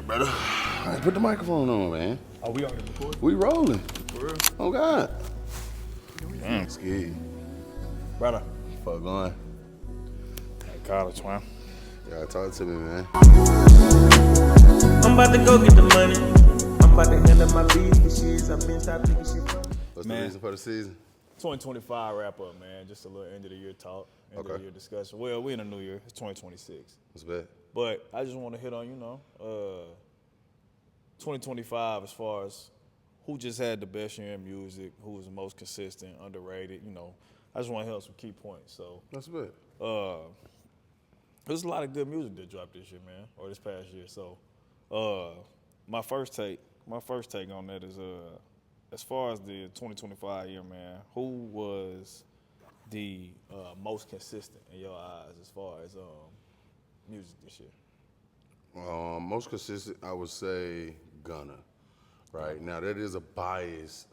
brother. Hey, put the microphone on, man. Oh, we already recording? We rolling. For real? Oh, God. Damn. Scared. Brother. Fuck going. Hey, college, man. Y'all talk to me, man. I'm about to go get the money. I'm about to handle my business. I've been stopped thinking shit from. What's Man. the reason for the season? 2025 wrap up, man. Just a little end of the year talk, end of the year discussion. Well, we in a new year. It's 2026. What's bad? But I just want to hit on, 2025 as far as who just had the best year in music, who was the most consistent, underrated, I just want to hit on some key points. So That's bad. there's a lot of good music that dropped this year, man, or this past year. So my first take on that is as far as the 2025 year, man, who was the most consistent in your eyes as far as music this year? Most consistent, I would say Gunna. Right now, that is a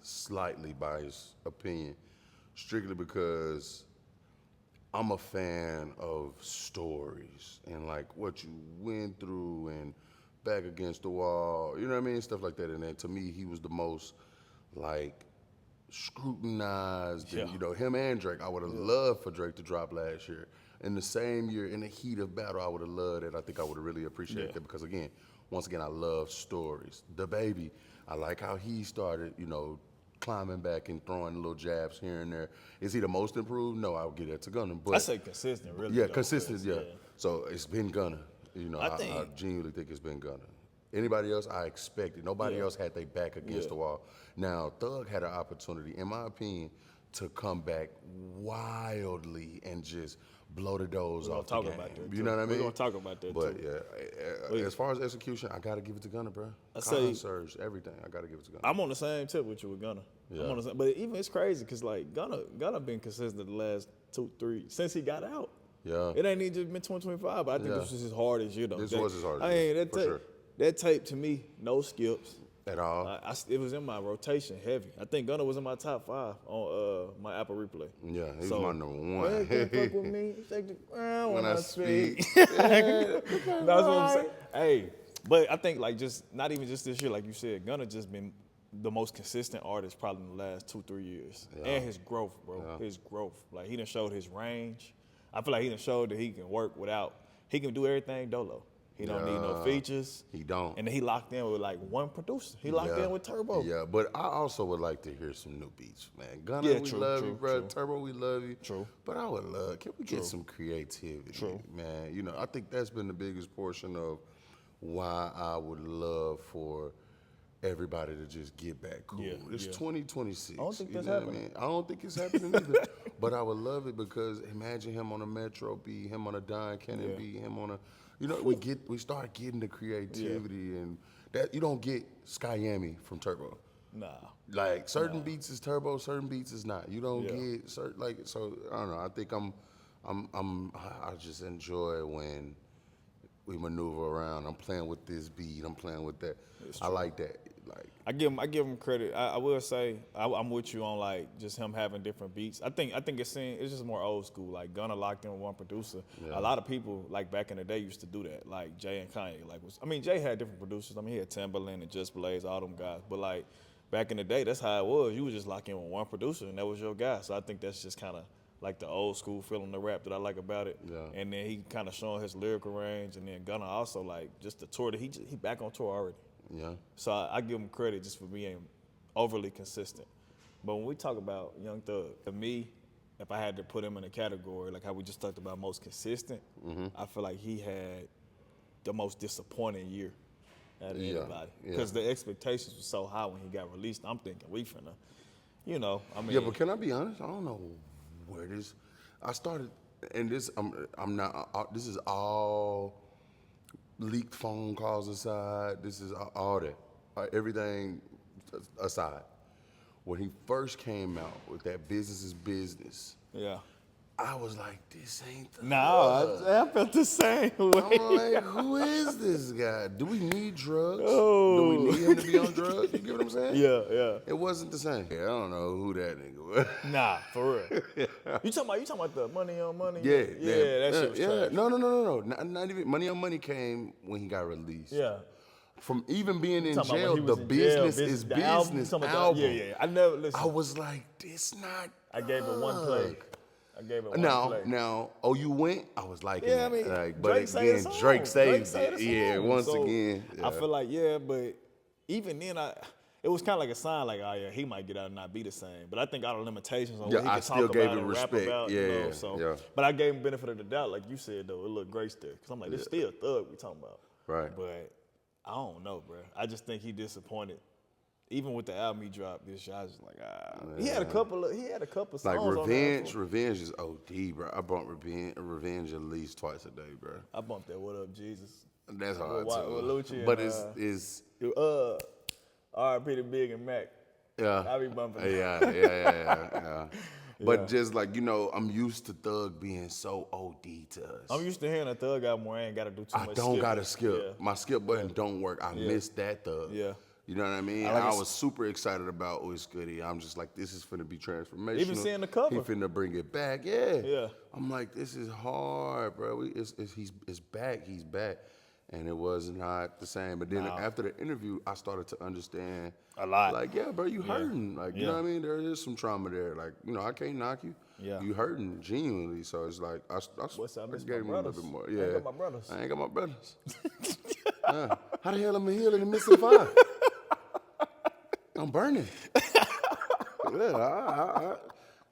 slightly biased opinion, strictly because I'm a fan of stories and like what you went through and back against the wall, you know what I mean, stuff like that. And then to me, he was the most like scrutinized. Yeah. And, him and Drake. I would have loved for Drake to drop last year. In the same year, in the heat of battle, I would have loved it. I think I would have really appreciated that because once again, I love stories. The Baby, I like how he started, climbing back and throwing little jabs here and there. Is he the most improved? No, I'll give that to Gunna. But I say consistent, really. yeah, though, consistent, because, yeah. So it's been Gunna. I genuinely think it's been Gunna. Anybody else, I expected. Nobody else had their back against the wall. Now, Thug had an opportunity, in my opinion, to come back wildly and just blow the doors off the game. about that, You know what I mean? We're gonna talk about that but too. As far as execution, I gotta give it to Gunna, bro. Concerts, everything, I gotta give it to Gunna. I'm on the same tip with you with Gunna. Yeah. I'm on the same, but even it's crazy because like Gunna been consistent the last 2-3 since he got out. Yeah. It ain't even just been 2025, but I think this was his hardest year though. This was his hardest I mean, year, for sure. That tape to me, no skips. At all? It was in my rotation heavy. I think Gunna was in my top 5 on my Apple replay. Yeah, he was my number one. Hey, can't fuck with me. Take the ground When I speak. That's what I'm saying. Hey, but I think like just not even just this year, like you said, Gunna just been the most consistent artist probably in the last 2-3 years. Yeah. And his growth, bro. Yeah. His growth. Like he done showed his range. I feel like he done showed that he can work he can do everything dolo. He don't need no features. He don't. And then he locked in with like one producer. He locked in with Turbo. Yeah, but I also would like to hear some new beats, man. Gunna, we love you, bro. Turbo, we love you. True. But I would love, can we get some creativity, man? I think that's been the biggest portion of why I would love for everybody to just get back cool. It's 2026. I don't think that's happening. I don't think it's happening either. But I would love it because imagine him on a Metro beat, him on a Don Cannon beat, him on a, we start getting the creativity and that you don't get Skyami from Turbo. Nah. Like certain beats is Turbo, certain beats is not. You don't get certain so I don't know. I think I just enjoy when we maneuver around. I'm playing with this beat. I'm playing with that. I like that. Like I give him credit. I will say I'm with you on like just him having different beats. I think it's just more old school. Like Gunna locked in with one producer. Yeah. A lot of people like back in the day used to do that. Like Jay and Kanye. Jay had different producers. He had Timbaland and Just Blaze, all them guys. But like back in the day, that's how it was. You would just lock in with one producer and that was your guy. So I think that's just kind of like the old school feeling the rap that I like about it. Yeah. And then he kind of showing his lyrical range. And then Gunna also like just the tour that he back on tour already. Yeah. So I give him credit just for being overly consistent. But when we talk about Young Thug, to me, if I had to put him in a category, like how we just talked about most consistent, I feel like he had the most disappointing year out of anybody. Because the expectations were so high when he got released. I'm thinking we finna, Yeah, but can I be honest? I don't know where I started, and this, I'm not, this is all leaked phone calls aside, this is all that. Everything aside. When he first came out with that Business is Business, I was like, this ain't the I felt the same way. I'm like, who is this guy? Do we need drugs? Do we need him to be on drugs? You get what I'm saying? Yeah. It wasn't the same. I don't know who that nigga was. Nah, for real. You talking about the money on money? Yeah, that shit was trash. No. Not even Money on Money came when he got released. Yeah. from even being in Talking about jail, when he the was in jail, business is the album, business talking about album. yeah. I never listen. I was like, this not. I gave it one play. I gave it one play. Now, oh, you went? I was liking Yeah, I that. mean, Like, Drake but say the again, song. Drake saved say it. the Yeah, song. once So, again. I feel like, but even then, it was kind of like a sign, like, oh yeah, he might get out and not be the same. But I think all the limitations on Yeah, what he I could still talk gave about it and respect. rap about, Yeah, so. yeah. But I gave him benefit of the doubt, like you said though. It looked great still, because I'm like, this still Thug we talking about. Right. But I don't know, bro. I just think he disappointed. Even with the album he dropped this year, I was just like, He had a couple songs Like on there. Revenge is OD, bro. I bump Revenge at least twice a day, bro. I bumped that What Up Jesus. That's hard With too. Lucci But and, it's R.I.P. to Big and Mac. yeah. I be bumping that. Yeah. But Yeah. just like, I'm used to Thug being so OD to us. I'm used to hearing a Thug album where I ain't got to do too much. I don't gotta skip. Yeah. My skip button don't work. I missed that Thug. Yeah. You know what I mean? I was super excited about Wiz Goody. I'm just like, this is finna be transformational. Even seeing the cover. He finna bring it back. Yeah. Yeah. I'm like, this is hard, bro. It's back. He's back. And it was not the same. But then after the interview, I started to understand A lot. Like, yeah, bro, you hurting. Like, you know what I mean? There is some trauma there. Like, I can't knock you. Yeah. You hurting genuinely. So it's like, I What's up? I miss gave him my a little brothers. bit more. I Yeah. ain't got my brothers. I ain't got my brothers. How the hell am I healing and missing fire? I'm burning. Yeah,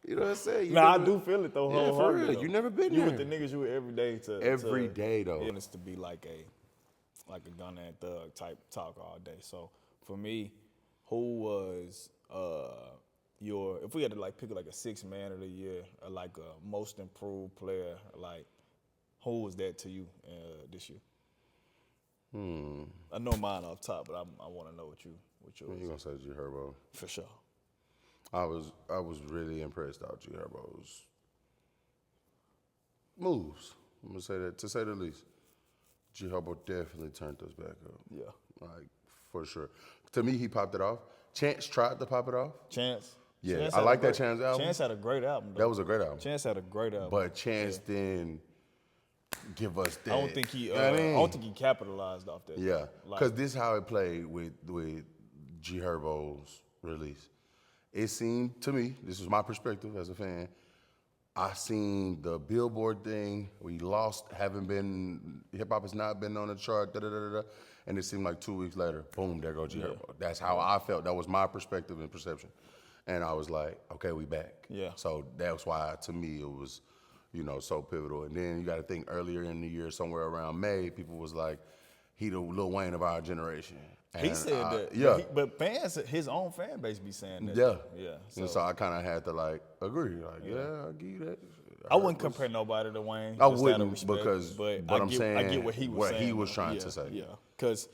you know what I'm saying? I do feel it though. Yeah, for wholeheartedly, real. though. You never been You there. with the niggas you with every day to Every day, though. And it's to be like a Gunna and Thug type talk all day. So for me, who was if we had to like pick like a 6th man of the year or like a most improved player, like who was that to you this year? I know mine off top, but I want to know what yours. You gonna say G Herbo? For sure. I was really impressed out G Herbo's moves. I'm gonna say that, to say the least. G Herbo definitely turned us back up. Yeah. Like, for sure. To me, he popped it off. Chance tried to pop it off. Chance. Yeah, Chance I had like a that great- Chance album. Chance had a great album. Though. That was a great album. Chance had a great album. But Chance didn't give us that. I don't think he. You know what I I mean? don't think he capitalized off that. Yeah, Like, because this is how it played with G Herbo's release. It seemed to me, this was my perspective as a fan, I seen the Billboard thing. We lost, hip hop has not been on the chart, and it seemed like 2 weeks later, boom, there goes G Herbo. That's how I felt. That was my perspective and perception. And I was like, okay, we back. Yeah. So that's why, to me, it was, so pivotal. And then you got to think earlier in the year, somewhere around May, people was like, he the Lil Wayne of our generation. he And said that. Yeah. But fans, his own fan base be saying that. Yeah. Yeah. And so I kind of had to agree. I'll give you that. I wouldn't compare nobody to Wayne. I just out of wouldn't respect, because, but I'm I get saying what he was what saying. he was trying Yeah, to say. Yeah. Because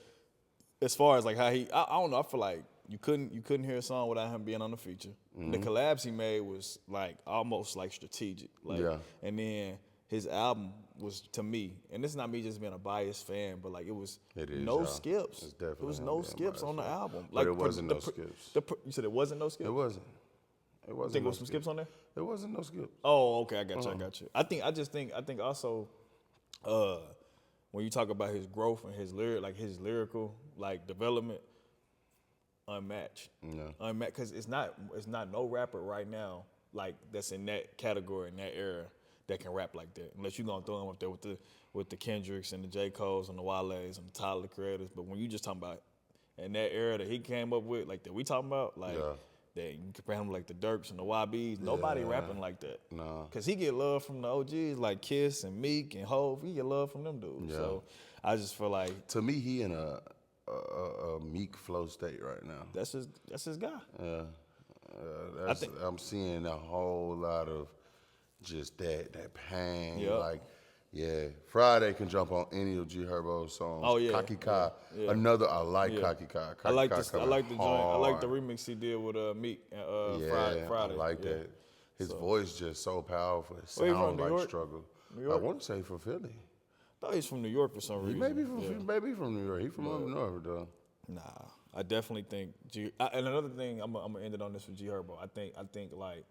as far as like how I don't know. I feel like you couldn't hear a song without him being on the feature. Mm-hmm. The collabs he made was like almost like strategic. Like, Yeah. And then his album was, to me, and this is not me just being a biased fan, but like it was It is, no y'all. skips. It's definitely It was him no being a skips on the biased fan. album. But it wasn't no skips. You said it wasn't no skips? It wasn't. It wasn't. Think no there was some skips on there? It wasn't no skips. Oh, okay, I got you. I think also, when you talk about his growth and his lyrical development, unmatched. Yeah. Unmatched, because it's not no rapper right now that's in that category in that era that can rap like that. Unless you're gonna throw him up there with the Kendricks and the J. Coles and the Wale's and the Tyler the Creators. But when you just talking about in that era that he came up with, like that we talking about, that you compare him like the Dirks and the YBs, nobody rapping like that. No. Cause he get love from the OGs like Kiss and Meek and Hov. He get love from them dudes. Yeah. So I just feel like To me, he in a meek flow state right now. that's his guy. I'm seeing a whole lot of just that pain. Yep. Friday can jump on any of G Herbo's songs. Oh, yeah. Kaki Ka. Yeah. Another, I like Yeah. Kaki Ka. I like Kaki this. Ka I like the joint. I like the hard. remix he did with Meek and Yeah, Friday. I like Yeah. that. His voice just so powerful. It Where he from, sounds New like York? struggle. New I York? want to say from Philly. I thought he's from New York for some He reason. may be from, Yeah. from New York. He from up north though. Nah, I definitely think and another thing, I'm gonna end it on this with G Herbo. I think like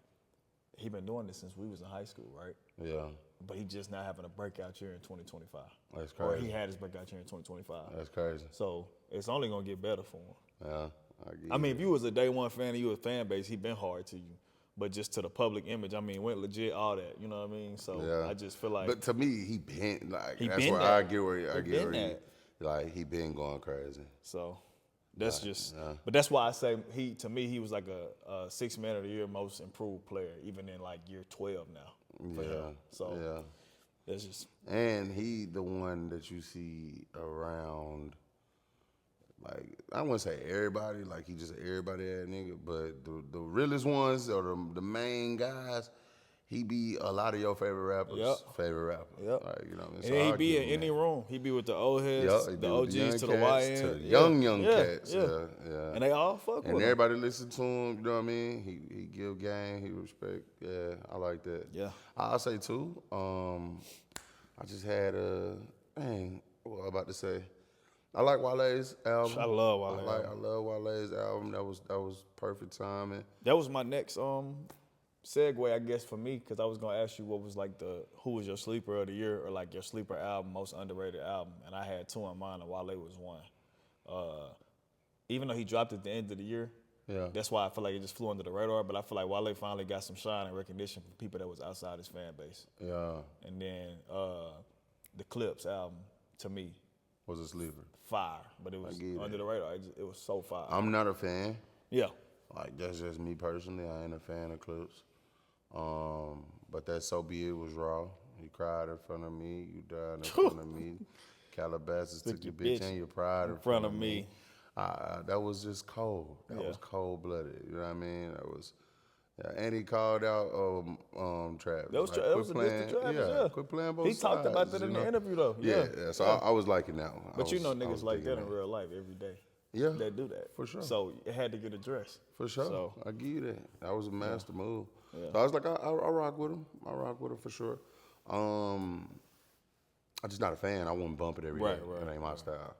he been doing this since we was in high school, right? Yeah. but he just not having a breakout year in 2025. That's Or he crazy. had his breakout year in 2025. That's crazy. So it's only gonna get better for him. Yeah, I mean, if you was a day one fan and you was a fan base, he been hard to you. But just to the public image, I mean, went legit, all that. You know what I mean? So yeah. I just feel like But to me, he been like He that's been where that. I get where He been that. like he been going crazy. so. That's just, yeah. but that's why I say to me, he was like a 6 man of the year most improved player, even in like year 12 now. For him. So yeah. that's just, And he the one that you see around, like, I wouldn't say everybody, like he just everybody that nigga, but the realest ones or the main guys, he be a lot of your favorite rappers' favorite rapper. Yep. Like, you know what I mean? and So then he I be give in him any that. room. He be with the old heads, Yup, he the be with OGs young to the cats, YN. to the young cats. Yeah. And they all fuck And with him. everybody listen to him, you know what I mean? He give game, he respect. Yeah, I like that. Yeah. I'll say too, I just had what was I about to say? I like Wale's album. I love Wale I love Wale's album. That was perfect timing. That was my next segue, I guess, for me, because I was gonna ask you what was like who was your sleeper of the year or like your sleeper album, most underrated album, and I had two in mind, and Wale was one. Even though he dropped at the end of the year, Yeah. that's why I feel like it just flew under the radar. But I feel like Wale finally got some shine and recognition from people that was outside his fan base. Yeah. And then the Clips album, to me, Was a sleeper. fire, but it was give you under that. the radar. It was so fire. I'm not a fan. Yeah. Like, that's just me personally. I ain't a fan of Clips. But that So Be It was raw. You cried in front of me. You died in front of me. Calabasas took your bitch and your pride in front of me. That was just cold. That was cold-blooded. You know what I mean? That was... Yeah, and he called out Travis. That was, Like, that was a diss to Travis, yeah. Quit playing both He talked about sides, that in you the know? interview, though. Yeah, so I was liking that one. But you know I niggas was like that digging in real life every day. Yeah, That do that. for sure. So it had to get addressed. For sure. So, I give you that. That was a master move. So I was like, I rock with him. I rock with him for sure. I'm just not a fan. I wouldn't bump it every day. It ain't my style.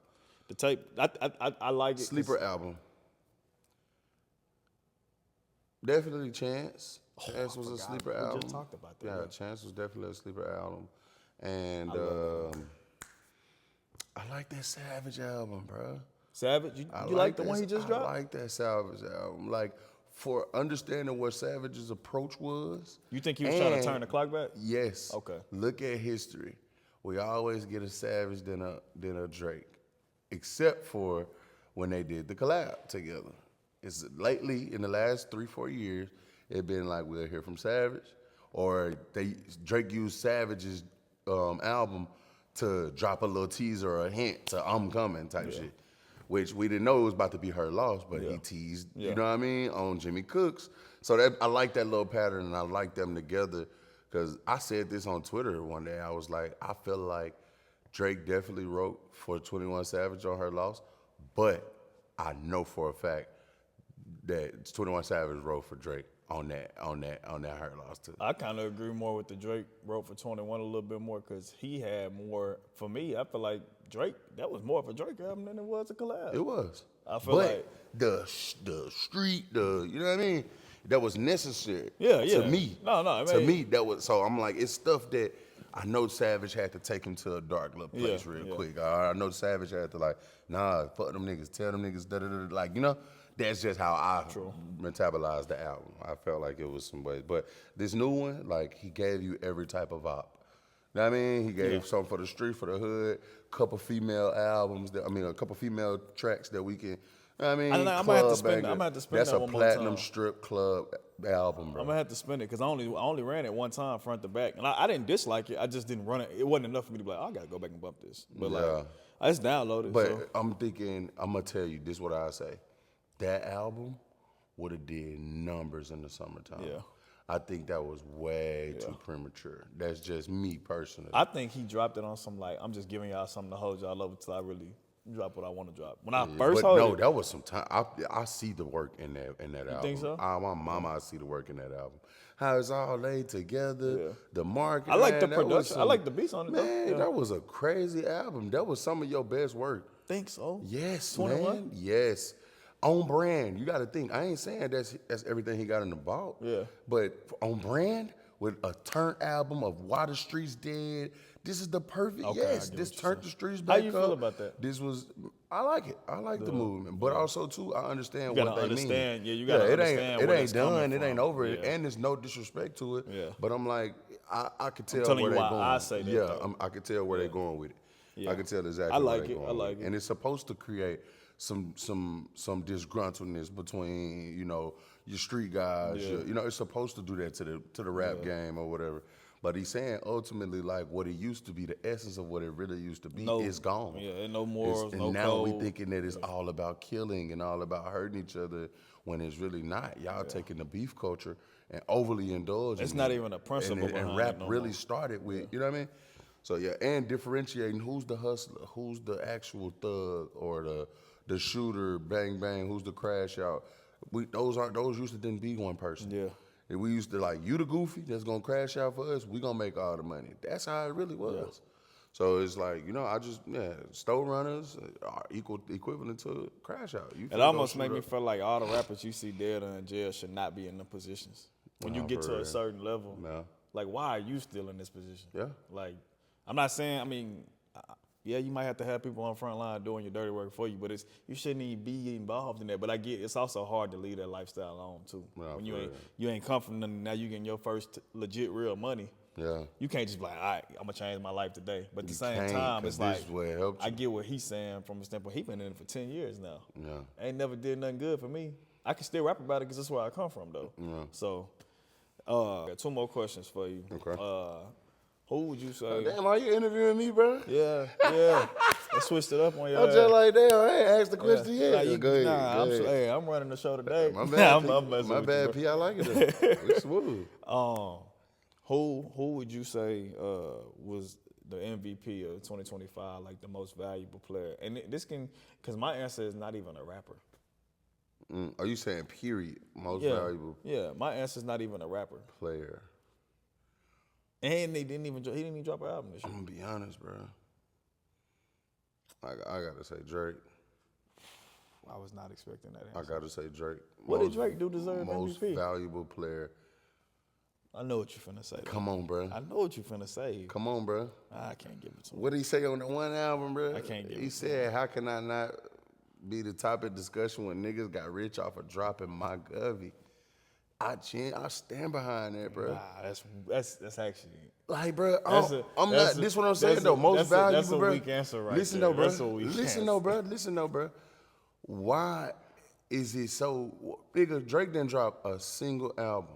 the tape, I like it. 'cause- Sleeper album. Definitely Chance. Chance was a sleeper album. We just talked about that. Yeah, Chance was definitely a sleeper album. And I like that Savage album, bro. Savage, you like the one he just dropped? I like that Savage album. Like, for understanding what Savage's approach was. You think he was trying to turn the clock back? Yes. Okay. Look at history. We always get a Savage than a Drake, except for when they did the collab together. It's lately, in the last 3-4 years, it been like we'll hear from Savage, or Drake used Savage's album to drop a little teaser or a hint to I'm coming type shit, which we didn't know it was about to be her loss, but he teased, you know what I mean, on Jimmy Cooks. So that I like that little pattern, and I like them together, because I said this on Twitter one day. I was like, I feel like Drake definitely wrote for 21 Savage on her loss, but I know for a fact that 21 Savage wrote for Drake on that her loss too. I kind of agree more with the Drake wrote for 21 a little bit more, because he had more. For me, I feel like Drake, that was more of a Drake album than it was a collab. It was. I feel but like the street, you know what I mean? That was necessary. Yeah. To me. No, I To mean- me, that was, so I'm like, it's stuff that I know Savage had to take him to a dark little place real quick. I know Savage had to like, nah, fuck them niggas, tell them niggas, da-da-da-da. Like, you know, that's just how I metabolized the album. I felt like it was some ways. But this new one, like, he gave you every type of op. You know what I mean? He gave something for the street, for the hood, couple female albums, a couple female tracks that we can, you know what I mean? I'm gonna have to spend That's that a one more platinum time. strip club album, bro. I'm gonna have to spend it, because I only ran it one time front to back, and I didn't dislike it. I just didn't run it. It wasn't enough for me to be like, I gotta go back and bump this. But like, I just downloaded. But so. I'm thinking, I'm gonna tell you, this is what I say. That album would have did numbers in the summertime. Yeah. I think that was way too premature. That's just me personally. I think he dropped it on some like, I'm just giving y'all something to hold y'all over till I really drop what I want to drop. When I first but heard no, it, that was some time. I see the work in that album. think so? My mama, I see the work in that album. How it's all laid together, the marketing. I like the man, that was production. I like the beats on it. Man, though. that was a crazy album. That was some of your best work. Think so? Yes, 21? man. Yes. On brand. You got to think. I ain't saying that's everything he got in the vault. Yeah. But on brand, with a turn album of Why the Streets Dead. This is the perfect, Okay, I yes, get this what you're turned saying. the streets How back you up. feel about that? This was, I like it. I like the movement. But also, too, I understand You what gotta they understand, mean. yeah, you gotta it understand ain't, where it it's ain't done, coming it ain't from. over, Yeah. and there's no disrespect to it. Yeah. But I'm like, I could tell telling where you they're why going. I say that, though. I could tell where they're going with it. Yeah. I could tell exactly I like where they're it. going I like with it. it. And it's supposed to create some disgruntledness between, your street guys. Yeah. It's supposed to do that to the rap game or whatever. But he's saying ultimately, like, what it used to be, the essence of what it really used to be is gone. Yeah, and no morals, And no now code. we thinking that it's all about killing and all about hurting each other when it's really not. Y'all taking the beef culture and overly indulging. It's not even a principle And behind rap it no really more. started with, you know what I mean? So yeah, and differentiating who's the hustler, who's the actual thug or the shooter, bang bang, who's the crash out. Those used to didn't be one person. Yeah. And we used to like, you the goofy that's gonna crash out for us, we gonna make all the money. That's how it really was. So it's like, store runners are equivalent to crash out. It almost made me feel like all the rappers you see dead or in jail should not be in them positions. When you get for to a real. certain level, No. like, why are you still in this position? Yeah. Like, I'm not saying, you might have to have people on the front line doing your dirty work for you, but you shouldn't even be involved in that. But I get it's also hard to leave that lifestyle alone too. No, when for you ain't come from nothing, now you getting your first legit real money. Yeah. You can't just be like, all right, I'm gonna change my life today. But at the same can't, time, 'cause it's this like is what helped I you. get what he's saying from a standpoint. He been in it for 10 years now. Yeah. Ain't never did nothing good for me. I can still rap about it because that's where I come from though. Yeah. So, got 2 more questions for you. Okay. Who would you say? Damn, are you interviewing me, bro? Yeah. I switched it up on your I'm ass. just like, damn, I ain't asked the question Nah, yet. Go ahead. nah, go ahead. I'm running the show today. My bad, I'm messing my with bad, you, P. I like it though. It's smooth. bro. Who would you say was the MVP of 2025, like the most valuable player? And this because my answer is not even a rapper. Are you saying period? Most valuable Yeah, my answer is not even a rapper. player. And he didn't even drop an album this year. I'm gonna be honest, bro. I gotta say Drake. I was not expecting that I answer. gotta say Drake. What did Drake do deserve most MVP? valuable player? I know what you're finna say. though. Come on, bro. I know what you're finna say. Come on, bro. I can't give it to him. What did he say on the one album, bro? I can't give He it to said, "How can I not be the topic of discussion when niggas got rich off of dropping my govy?" I stand behind that, bro. Nah, that's actually. Like, bro, That's I'm that's not. This what I'm saying though. Most that's valuable, that's a bro. weak answer right Listen there. though, bro. That's a weak Listen answer. though, bro. Listen though, bro. Why is it so? Nigga, Drake didn't drop a single album.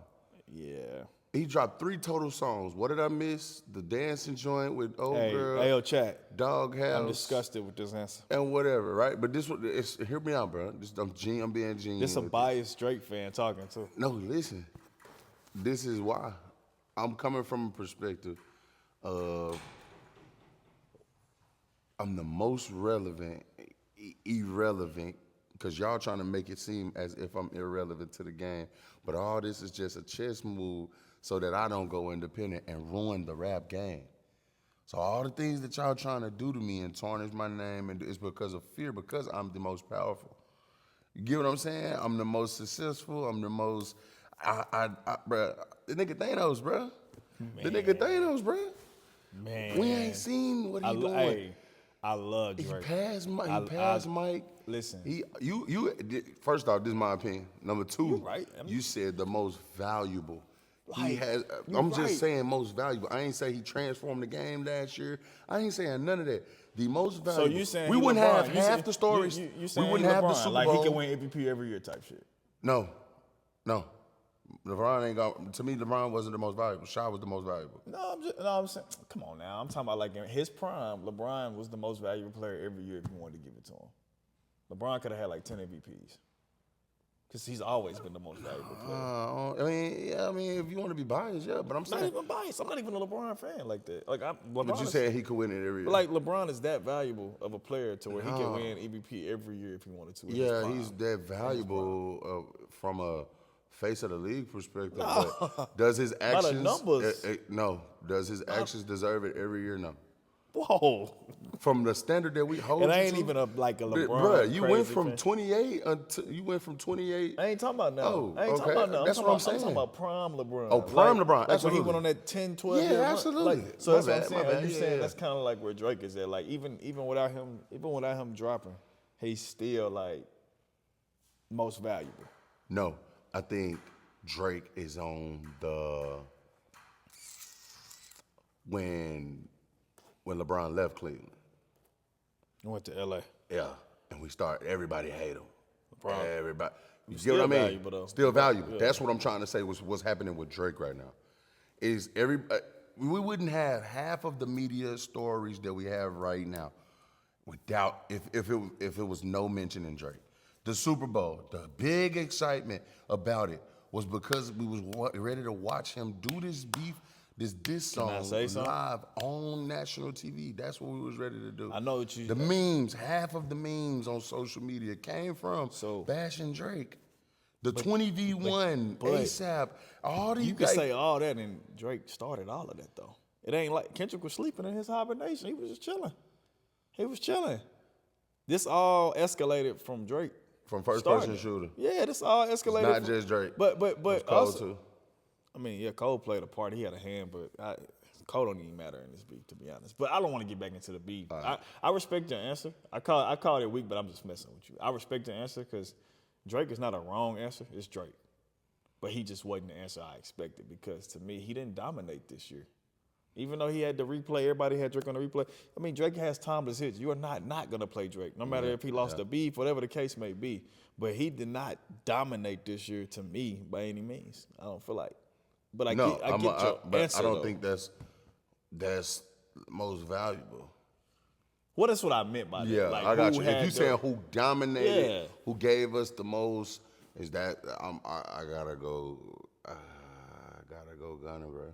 Yeah. He dropped 3 total songs. What did I miss? The dancing joint with old girl, Hey, yo, chat. Doghouse. I'm disgusted with this answer. And whatever, right? But this one, hear me out, bro. I'm being genuine. This a with biased Drake fan talking too. No, listen. This is why. I'm coming from a perspective of I'm the most relevant, irrelevant, because y'all trying to make it seem as if I'm irrelevant to the game. But all this is just a chess move so that I don't go independent and ruin the rap game. So all the things that y'all trying to do to me and tarnish my name, and it's because of fear, because I'm the most powerful. You get what I'm saying? I'm the most successful. I'm the most, bruh. The nigga Thanos, bruh. The nigga Thanos, bruh. Man. We ain't seen what he doing. Hey, I love He Drake. passed Mike. Listen. First off, this is my opinion. Number 2, You right. you said the most valuable. Like, I'm you just right. saying most valuable. I ain't say he transformed the game last year. I ain't saying none of that. The most So valuable. you saying we he wouldn't LeBron. have You half saying- the stories. You we saying wouldn't he have the LeBron, Super like Bowl. he can win MVP every year type shit. No. LeBron ain't got. To me, LeBron wasn't the most valuable. Shaq was the most valuable. I'm saying, come on now. I'm talking about like in his prime, LeBron was the most valuable player every year if you wanted to give it to him. LeBron could have had like 10 MVPs. Because he's always been the most valuable player. I mean, if you want to be biased, yeah. But I'm I'm not saying. even biased. I'm not even a LeBron fan like that. Like LeBron But you is- said he could win it every year. But like LeBron is that valuable of a player to where he can win MVP every year if he wanted to. in his yeah, prime. he's that valuable from a face of the league perspective. But does his actions? numbers. No. Does his actions deserve it every year? No. Whoa. From the standard that we hold And you I ain't to, even like a LeBron. Bruh, you went crazy from fan. 28 until you went from 28. I ain't talking about now. Oh, I ain't talking okay. about now. That's what I'm I'm saying. talking about prime LeBron. Oh, prime like, LeBron, Like absolutely. when he went on that 10, 12 Yeah, year run. absolutely. Like, so My that's what I'm bad, saying. my Are bad. you saying Yeah. that's kind of like where Drake is at? Like even without him dropping, he's still like most valuable. No, I think Drake is on the when LeBron left Cleveland. He went to LA. Yeah, and everybody hate him. LeBron. Everybody. You get Still what I mean? valuable, though. Still valuable. Yeah. That's what I'm trying to say. What's happening with Drake right now is we wouldn't have half of the media stories that we have right now without if it was no mention in Drake. The Super Bowl, the big excitement about it was because we was ready to watch him do this song say something? live on national TV. That's what we was ready to do. I know what you. The memes, half of the memes on social media came from So- bashing Drake. The 20v1, but- ASAP, all these You can guys. say all that, and Drake started all of that though. It ain't like Kendrick was sleeping in his hibernation. He was just chilling. He was chilling. This all escalated from Drake. From first starting person shooter. Yeah, this all escalated. Not from- just Drake. But It's Cole also, too. I mean, yeah, Cole played a part. He had a hand, but Cole don't even matter in this beef, to be honest. But I don't want to get back into the beef. I respect your answer. I called it weak, but I'm just messing with you. I respect your answer because Drake is not a wrong answer. It's Drake. But he just wasn't the answer I expected because to me, he didn't dominate this year. Even though he had the replay, everybody had Drake on the replay. I mean, Drake has timeless hits. You are not going to play Drake, no matter if he lost the beef, whatever the case may be. But he did not dominate this year to me by any means. I don't feel like. But I get your answer, I don't though. think that's most valuable. Well, that's what I meant by that. Yeah, Like, I got who you. If had you the- saying who dominated, Yeah. who gave us the most, is that I gotta go. I gotta go Gunna, bro.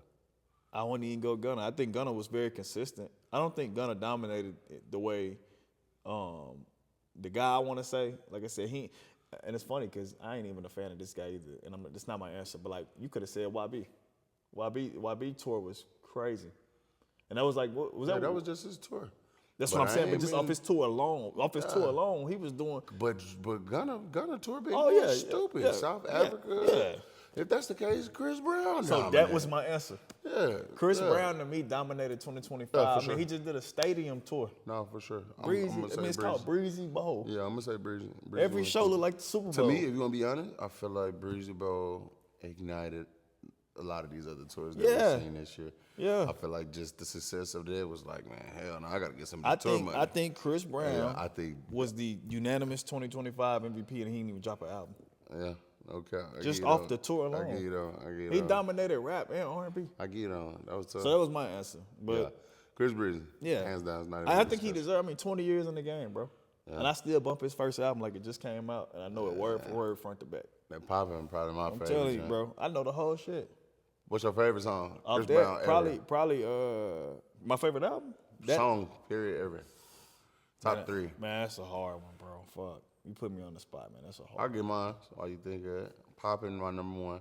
I wouldn't even go Gunna. I think Gunna was very consistent. I don't think Gunna dominated the way the guy I want to say. Like I said, and it's funny because I ain't even a fan of this guy either, and it's not my answer. But like you could have said YB tour was crazy, and that was like what was that? That was just his tour. That's But what I'm I saying. But ain't just mean- off his tour alone, he was doing. But Gunna tour been Oh, going yeah, stupid. yeah, South yeah, Africa. yeah. If that's the case, Chris Brown. So that dominated. was my answer. Yeah. Chris yeah. Brown to me dominated 2025. Yeah, for I mean, sure. he just did a stadium tour. No, for sure. Breezy. I'm gonna say It's Breezy. called Breezy Bowl. Yeah, I'm gonna say Breezy. Every was show stupid. looked like the Super Bowl. To me, if you want to be honest, I feel like Breezy Bowl ignited a lot of these other tours that Yeah. we've seen this year. Yeah. I feel like just the success of that was like, man, hell no, I got to get some of the tour money. I think Chris Brown Yeah, I think- was the unanimous 2025 MVP, and he didn't even drop an album. Yeah, okay. I Just get off on. the tour alone. I get on. He dominated rap and R&B. I get on. That was tough. So that was my answer. yeah. But Chris Breezy. yeah, Hands down. It's not even I a think he discussion. deserved. 20 years in the game, bro. And I still bump his first album like it just came out, and I know it word for word, front to back. That Poppin' probably my I'm favorite. telling you, joint. bro. I know the whole shit. What's your favorite song? Off Chris that, Brown ever. probably my favorite album. That, Song, period, ever. Top three. Man, that's a hard one, bro. Fuck. You put me on the spot, man. That's a hard I'll get mine. Why you think of it? Poppin' my number one.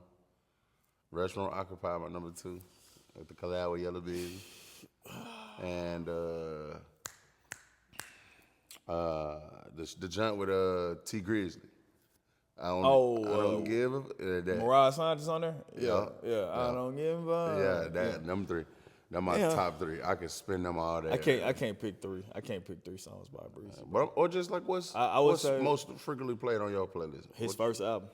Restaurant Occupy my number two. With the collab with Yellow Baby. And the joint with T Grizzly. I don't give a that. Mariah Sanchez on there? Yeah. I don't give a. Yeah, that number three. That's my Yeah. top three. I can spin them all day. I can't pick three. I can't pick three songs by Breezy. Or just like what's I would what's say- most frequently played on your playlist? His first album.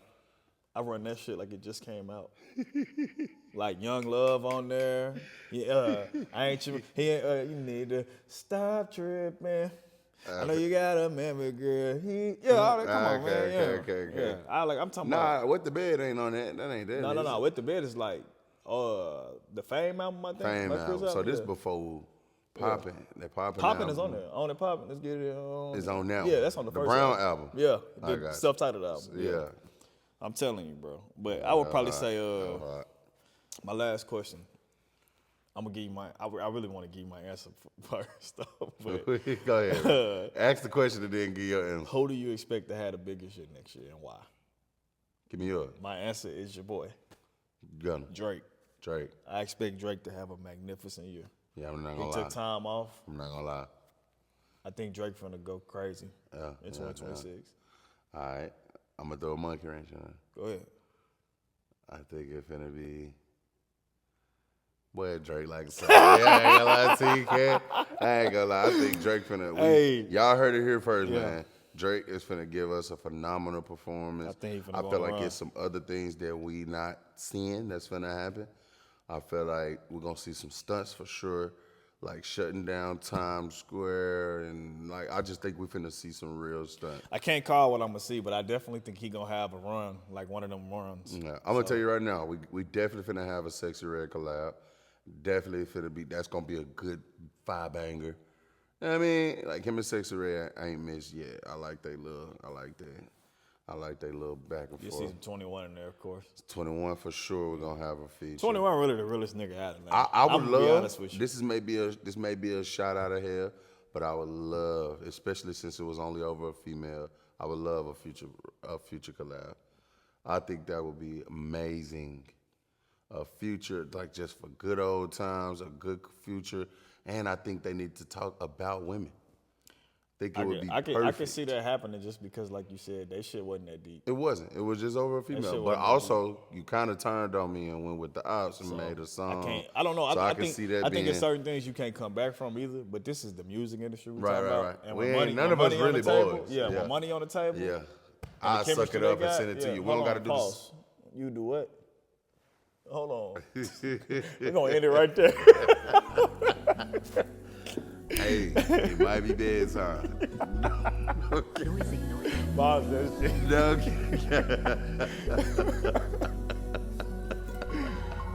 I run that shit like it just came out. Like Young Love on there. Yeah, I ain't you. You need to stop tripping. I know you got a memory, girl. All that, come on, man. Yeah. Okay. Yeah. I'm talking about. Nah, What the Bed ain't on that. That ain't that. No. With the Bed is like the Fame album, I think. Fame Like Chris album. So this yeah. before Poppin'. That Poppin' Poppin' is album on there. On it, Poppin'. Let's get it on. is on that Yeah, one. that's on the first Brown album. Yeah, I got the you. self-titled album. Yeah. I'm telling you, bro. But I would probably say Alright. my last question. I'm gonna give you my. I really want to give you my answer first, though. But Go ahead. Ask the question and then give your answer. who do you expect to have the biggest shit next year and why? Give me yours. My answer is your boy Gunna. Drake. Drake. I expect Drake to have a magnificent year. Yeah, I'm not He gonna took lie. time off. I'm not gonna lie. I think Drake finna go crazy in 2026. All right, I'm gonna throw a monkey wrench in it. Go ahead. I think it's finna be. Boy, Drake like so. Yeah, I ain't gonna lie to you, kid. I ain't gonna lie. I think Drake finna. Hey. Y'all heard it here first, Yeah. man. Drake is finna give us a phenomenal performance. I think he finna I go feel on a like run. it's some other things that we not seeing that's finna happen. I feel like we're gonna see some stunts for sure, like shutting down Times Square, and like I just think we finna see some real stunts. I can't call what I'm gonna see, but I definitely think he gonna have a run, like one of them runs. Yeah, I'm gonna tell you right now, we definitely finna have a Sexy Red collab. Definitely finna be. That's gonna be a good 5-banger. I mean, like him and Sexy Red, I ain't missed yet. I like they little back and You forth. see 21 in there, of course. 21 for sure. We're gonna have a feature. 21 really the realest nigga out of there. I would I'm love. Be honest with you. This may be a shot out of hell, but I would love, especially since it was only over a female. I would love a future collab. I think that would be amazing. A future like just for good old times, a good future, and I think they need to talk about women. I think it would be perfect. I can see that happening just because, like you said, that shit wasn't that deep. It wasn't. It was just over a shit female. But wasn't also, you kind of turned on me and went with the ops and made a song. I don't know. So I can think, see that I being. think there's certain things you can't come back from either. But this is the music industry we're Right, talking right, about. right. And We when ain't- money, none when of us money on really the table, boys. Yeah, Yeah. when money on the table. Yeah. and I the suck chemistry it up they and got, send it to you. We hold don't got to on, do pause. You do what? Hold on. this. We're gonna end it right there. Hey, it might be bedtime. Pause that shit. No,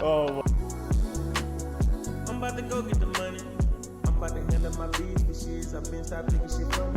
Oh, I'm about to go get the money. I'm about to handle my business. I've been stopped thinking shit from